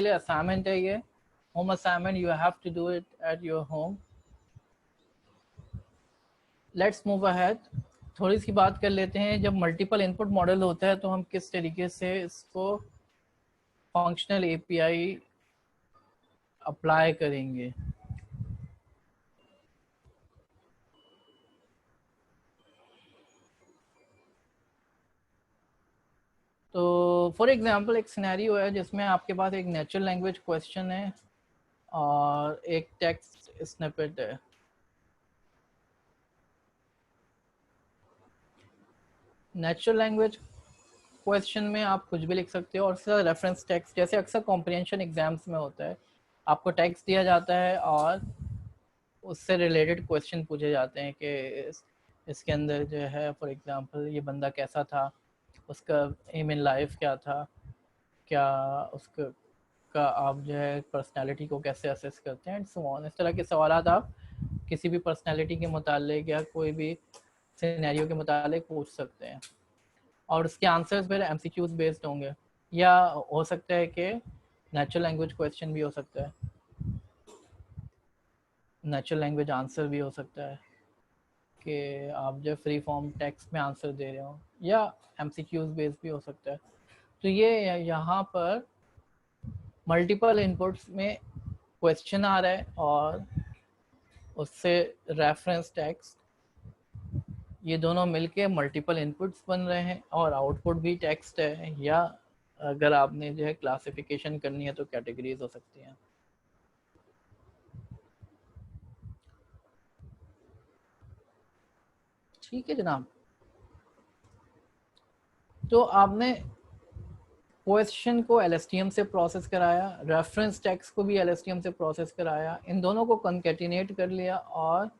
लिए असाइनमेंट है ये, home assignment, you have to do it at your home. Let's move ahead. थोड़ी सी बात कर लेते हैं, जब मल्टीपल इनपुट मॉडल होता है तो हम किस तरीके से इसको फंक्शनल एपीआई अप्लाई करेंगे। तो फॉर एग्जांपल एक सिनेरियो है जिसमें आपके पास एक नेचुरल लैंग्वेज क्वेश्चन है और एक टेक्स्ट स्निपेट है। नेचुरल लैंग्वेज क्वेश्चन में आप कुछ भी लिख सकते हो और उसका रेफरेंस टेक्स्ट, जैसे अक्सर कॉम्प्रिहेंशन एग्जाम्स में होता है, आपको टेक्स्ट दिया जाता है और उससे रिलेटेड क्वेश्चन पूछे जाते हैं कि इसके अंदर जो है फॉर एग्जांपल ये बंदा कैसा था, उसका एम इन लाइफ क्या था, क्या उसका का आप जो है पर्सनालिटी को कैसे असेस करते हैं, सो ऑन। इस तरह के सवाल आप किसी भी पर्सनालिटी के मुतालिक या कोई भी सिनेरियो के मुतालिक पूछ सकते हैं और उसके आंसर्स फिर एमसीक्यूज बेस्ड होंगे, या हो सकता है कि नेचुरल लैंग्वेज क्वेश्चन भी हो सकता है, नेचुरल लैंग्वेज आंसर भी हो सकता है कि आप जो फ्री फॉर्म टेक्स्ट में आंसर दे रहे हो, या एमसीक्यूज बेस्ड भी हो सकता है। तो ये यहाँ पर मल्टीपल इनपुट्स में क्वेश्चन आ रहा है और उससे रेफरेंस टेक्स्ट, ये दोनों मिलके मल्टीपल इनपुट्स बन रहे हैं और आउटपुट भी टेक्स्ट है, या अगर आपने जो है क्लासिफिकेशन करनी है तो कैटेगरीज हो सकती हैं। ठीक है जनाब, तो आपने क्वेश्चन को एलएसटीएम से प्रोसेस कराया, रेफरेंस टेक्स्ट को भी एलएसटीएम से प्रोसेस कराया, इन दोनों को कंकैटिनेट कर लिया और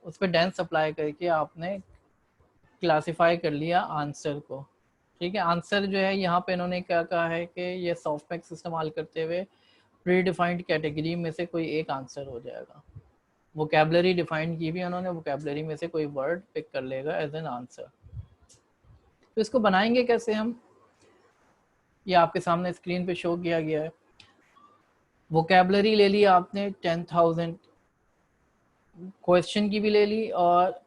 उस पर डेंस अप्लाई करके आपने क्लासिफाई कर लिया आंसर को। ठीक है, आंसर जो है यहाँ पे इन्होंने क्या कहा है कि ये सॉफ्टमैक्स इस्तेमाल करते हुए प्री डिफाइंड कैटेगरी में से कोई एक आंसर हो जाएगा। वोकैबुलरी डिफाइंड की भी उन्होंने, वोकैबुलरी में से कोई वर्ड पिक कर लेगा एज एन आंसर। तो इसको बनाएंगे कैसे हम, ये आपके सामने स्क्रीन पे शो किया गया है। वोकैबुलरी ले ली आपने 10,000, क्वेश्चन की भी ले ली और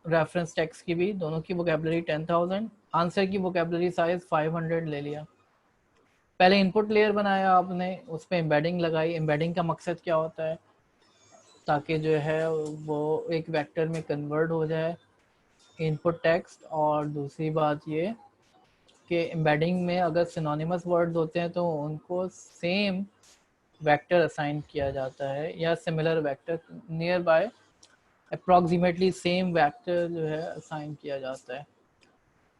रेफरेंस टेक्स्ट की भी, दोनों की वोकैबुलरी 10,000, आंसर की वोकैबुलरी साइज 500 ले लिया। पहले इनपुट लेयर बनाया आपने, उस पर एम्बेडिंग लगाई। एम्बेडिंग का मकसद क्या होता है, ताकि जो है वो एक वेक्टर में कन्वर्ट हो जाए इनपुट टेक्स्ट, और दूसरी बात ये कि एम्बेडिंग में अगर सिनोनिमस वर्ड्स होते हैं तो उनको सेम वेक्टर असाइन किया जाता है, या similar vector near by approximately same vector जो है असाइन किया जाता है।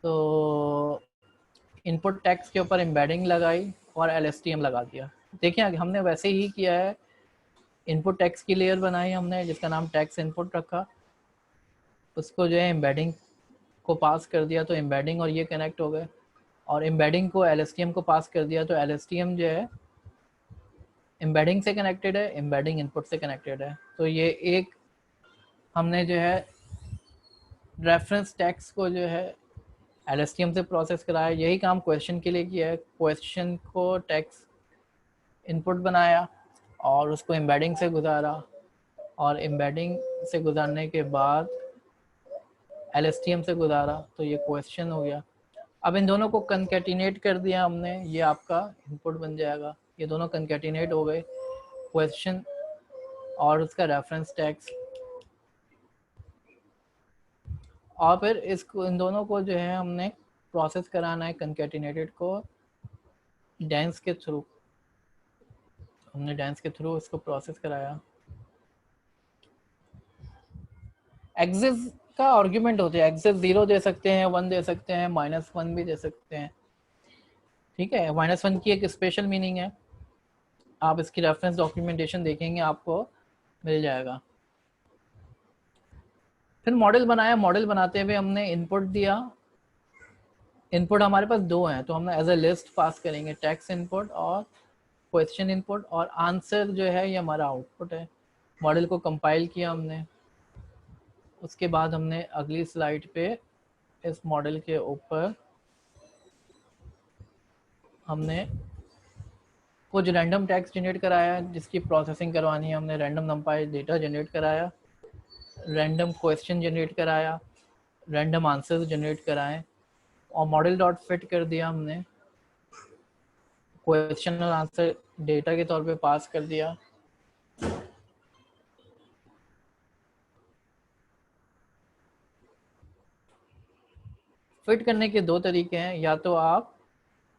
तो इनपुट टेक्स्ट के ऊपर एम्बेडिंग लगाई और एलएसटीएम लगा दिया। देखिए हमने वैसे ही किया है, इनपुट टेक्स्ट की लेयर बनाई हमने जिसका नाम टेक्स्ट इनपुट रखा, उसको जो है एम्बेडिंग को पास कर दिया तो एम्बेडिंग और ये कनेक्ट हो गए, और एम्बेडिंग को एलएसटीएम को पास कर दिया तो एलएसटीएम जो है एम्बेडिंग से कनेक्टेड है, एम्बेडिंग इनपुट से कनेक्टेड है। तो ये एक हमने जो है रेफरेंस टेक्स्ट को जो है एलएसटीएम से प्रोसेस कराया। यही काम क्वेश्चन के लिए किया है, क्वेश्चन को टेक्स्ट इनपुट बनाया और उसको एम्बेडिंग से गुजारा, और एम्बेडिंग से गुजारने के बाद एलएसटीएम से गुजारा, तो ये क्वेश्चन हो गया। अब इन दोनों को कंकैटिनेट कर दिया हमने, ये आपका इनपुट बन जाएगा। ये दोनों कंकैटिनेट हो गए, क्वेश्चन और उसका रेफरेंस टेक्स्ट, और फिर इसको इन दोनों को जो है हमने प्रोसेस कराना है कंकैटिनेटेड को डेंस के थ्रू। हमने डेंस के थ्रू इसको प्रोसेस कराया। एक्सिस का आर्ग्यूमेंट होते हैं, एक्सिस 0 दे सकते हैं, 1 दे सकते हैं, -1 भी दे सकते हैं। ठीक है, -1 की एक स्पेशल मीनिंग है, आप इसकी रेफरेंस डॉक्यूमेंटेशन देखेंगे आपको मिल जाएगा। फिर मॉडल बनाया, मॉडल बनाते हुए हमने इनपुट दिया। इनपुट हमारे पास दो हैं तो हम एज ए लिस्ट पास करेंगे, टेक्स्ट इनपुट और क्वेश्चन इनपुट, और आंसर जो है ये हमारा आउटपुट है। मॉडल को कंपाइल किया हमने, उसके बाद हमने अगली स्लाइड पे इस मॉडल के ऊपर हमने कुछ रैंडम टेक्स्ट जनरेट कराया जिसकी प्रोसेसिंग करवानी है हमने, रैंडम नंपाई डेटा जनरेट कराया, रैंडम क्वेश्चन जनरेट कराया, रैंडम आंसर्स जनरेट कराए और मॉडल डॉट फिट कर दिया हमने, क्वेश्चन और आंसर डेटा के तौर पे पास कर दिया। फिट करने के दो तरीके हैं, या तो आप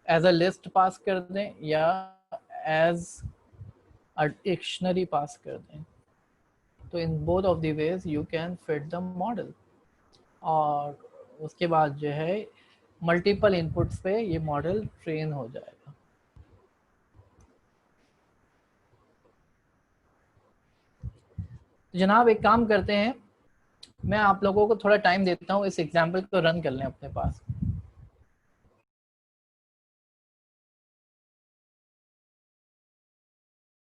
एज अ लिस्ट पास कर दें या एज अ डिक्शनरी पास कर दें। तो in both of the ways you can fit the model. और उसके बाद जो है मल्टीपल इनपुट्स पे ये मॉडल ट्रेन हो जाएगा। जनाब एक काम करते हैं, मैं आप लोगों को थोड़ा टाइम देता हूँ, इस एग्जाम्पल को रन कर लें अपने पास।